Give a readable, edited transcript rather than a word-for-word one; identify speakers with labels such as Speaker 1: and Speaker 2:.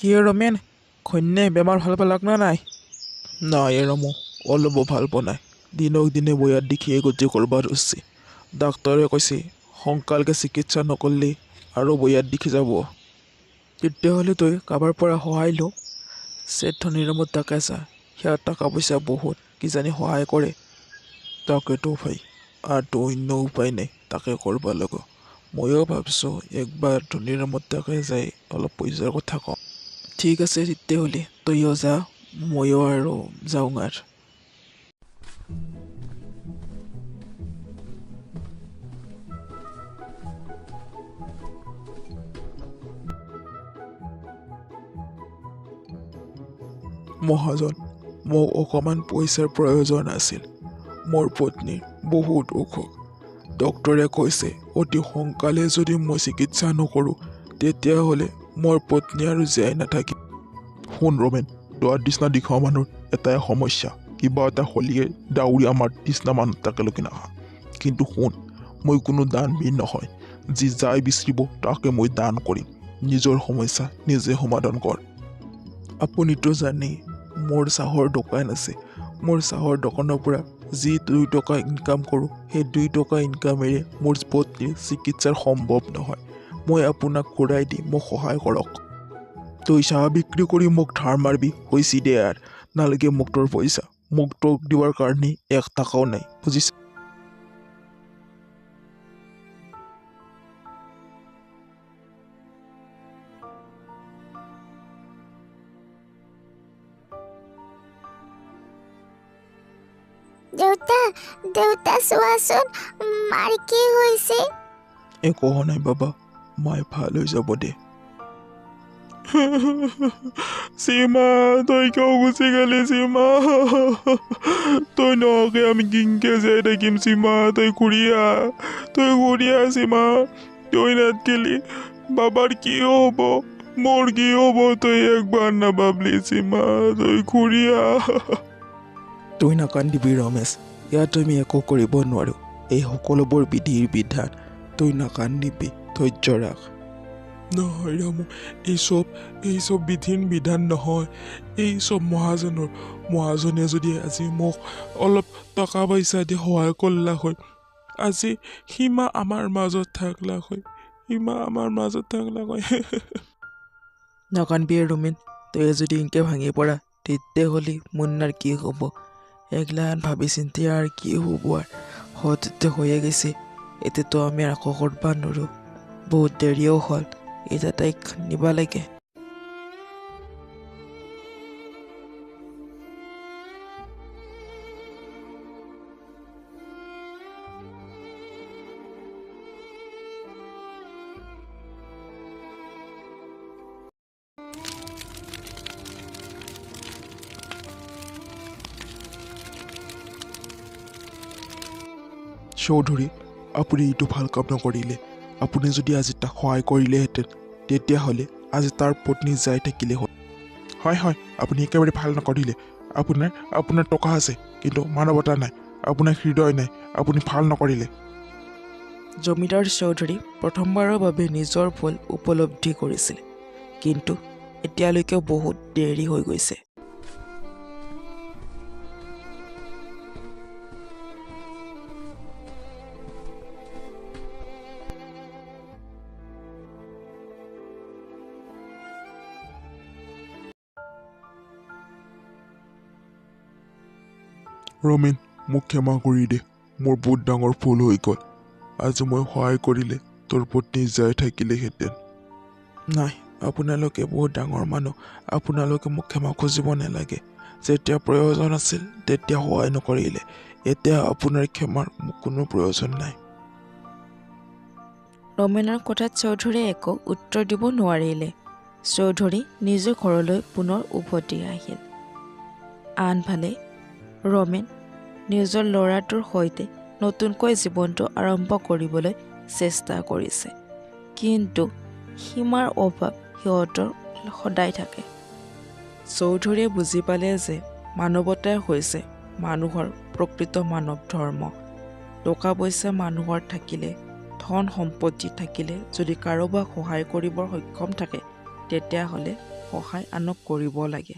Speaker 1: কি ৰমেন ঘৈণে বেমাৰ ভাল পালাক না নাই? নাই ৰমো অলপো ভাল পোৱা নাই। দিনক দিনে বয়াত দেখিয়ে গতি কৰিব ধৰিছে। ডাক্তৰে কৈছে সোনকালকে চিকিৎসা নকৰিলে আৰু বয়াত দেখি যাব। তেতিয়াহ'লে তই কাৰোবাৰ পৰা সহায় ল। চেঠ ধনীৰ নামত তাকে চা, সেয়া টকা পইচা বহুত, কিজানি সহায় কৰে। তাকেতো ভাই, আৰুতো অন্য উপায় নাই, তাকে কৰিব লাগিব। ময়ো ভাবিছোঁ একবাৰ ধনীৰ নামত তাকে যাই অলপ পইচাৰ কথা কওঁ। ঠিক আছে তেতিয়াহ'লে তইও যা, ময়ো আৰু যাওঁ আৰ। মহাজন, মোক অকণমান পইচাৰ প্ৰয়োজন আছিল। মোৰ পত্নীৰ বহুত অসুখ। ডক্তৰে কৈছে অতি সোনকালে যদি মই চিকিৎসা নকৰোঁ তেতিয়াহ'লে মোৰ পত্নী আৰু জীয়াই নাথাকিব। শুন ৰমেন, তোৰ নিচিনা দিখোৱা মানুহৰ এটাই সমস্যা, কিবা এটা হ'লিয়ে দাউৰি আমাৰ নিচিনা মানুহ তাকেলৈকে নাহা। কিন্তু শুন, মই কোনো দানবীৰ নহয়, যি যাই বিচাৰিব তাকে মই দান কৰিম। নিজৰ সমস্যা নিজে সমাধান কৰ। আপুনিতো জানেই মোৰ চাহৰ দোকান আছে। মোৰ চাহৰ দোকানৰ পৰা যি 2 টকা ইনকাম কৰোঁ, সেই 2 টকা ইনকামেৰে মোৰ পত্নীৰ চিকিৎসাৰ সম্ভৱ নহয়। মই আপোনাক ঘূৰাই দি মোক সহায় কৰক। তই চাহ বিক্ৰী কৰি মোক ধাৰ মাৰবি হৈছে দে আৰ, নালাগে মোক তোৰ পইচা। মোক তোক দিবৰ কাৰণে 1 টকাও নাই, বুজিছ?
Speaker 2: দেউতা দেউতা চোৱাচোন, মাৰ কি হৈছে?
Speaker 1: একো হোৱা নাই বাবা, মায়ে ভাল হৈ যাব দে। সীমা, তই কিয় গুচি গেলি সীমা? তই নহকে আমি কিনকে যাই থাকিম সীমা, তই ঘূৰি আহ সীমা। তই নাথাকিলি বাবাৰ কি হ'ব, মোৰ কি হ'ব, তই একবাৰ নাভাবলি সীমা, তই ঘূৰি আহ। তই নাকান্দিবি ৰমেশ, ইয়াত আমি একো কৰিব নোৱাৰো। এই সকলোবোৰ বিধিৰ বিধান, তই নাকান্দিবি, ধৈৰ্য ৰাখ। নহয় ৰামু, এই চব বিধিৰ বিধান নহয়, এই চব মহাজনে যদি আজি মোক অলপ টকা পইচা দি সহায় কৰিলা হয়, আজি সীমা আমাৰ মাজত থাকলা হয়। নাকান্দিবি ৰমেন, তই যদি ইনকে ভাঙি পৰা তেতিয়াহ'লে মুন্নাৰ কি হ'ব? এগলাখান ভাবি চিন্তি আৰু কি হ'ব আৰু, হয়তো হৈয়ে গৈছে, এতিয়াতো আমি আকৌ কৰিব নোৱাৰোঁ। বহুত দেৰিও হ'ল, এতিয়া তাইক নিব লাগে। চৌধুৰী, আপুনি এইটো ভাল কাম নকৰিলে। আপুনি যদি আজি তাক সহায় কৰিলেহেঁতেন তেতিয়াহ'লে আজি তাৰ পত্নী যাই থাকিলে হ'ল। হয়, আপুনি একেবাৰে ভাল নকৰিলে। আপোনাৰ টকা আছে কিন্তু মানৱতা নাই, আপোনাৰ হৃদয় নাই, আপুনি ভাল নকৰিলে। জমিদাৰ চৌধুৰী প্ৰথমবাৰৰ বাবে নিজৰ ভুল উপলব্ধি কৰিছিল, কিন্তু এতিয়ালৈকে বহুত দেৰি হৈ গৈছে। ৰমেন, মোক ক্ষমা কৰি দে, মোৰ বহুত ডাঙৰ ভুল হৈ গ'ল। আজি মই সহায় কৰিলে তোৰ পত্নী যাই থাকিলেহেঁতেন। নাই, আপোনালোকে বহুত ডাঙৰ মানুহ, আপোনালোকে মোক ক্ষমা খুজিব নালাগে। যেতিয়া প্ৰয়োজন আছিল তেতিয়া সহায় নকৰিলে, এতিয়া আপোনাৰ ক্ষমাৰ মোক কোনো প্ৰয়োজন নাই।
Speaker 3: ৰমেনৰ কথাত চৌধুৰীয়ে একো উত্তৰ দিব নোৱাৰিলে। চৌধুৰী নিজৰ ঘৰলৈ পুনৰ উভতি আহিল। আনফালে ৰমেন নিজৰ ল'ৰাটোৰ সৈতে নতুনকৈ জীৱনটো আৰম্ভ কৰিবলৈ চেষ্টা কৰিছে, কিন্তু সীমাৰ অভাৱ সিহঁতৰ সদায় থাকে। চৌধুৰীয়ে বুজি পালে যে মানৱতাই হৈছে মানুহৰ প্ৰকৃত মানৱ ধৰ্ম। টকা পইচা মানুহৰ থাকিলে, ধন সম্পত্তি থাকিলে যদি কাৰোবাক সহায় কৰিবৰ সক্ষম থাকে তেতিয়াহ'লে সহায় আনক কৰিব লাগে।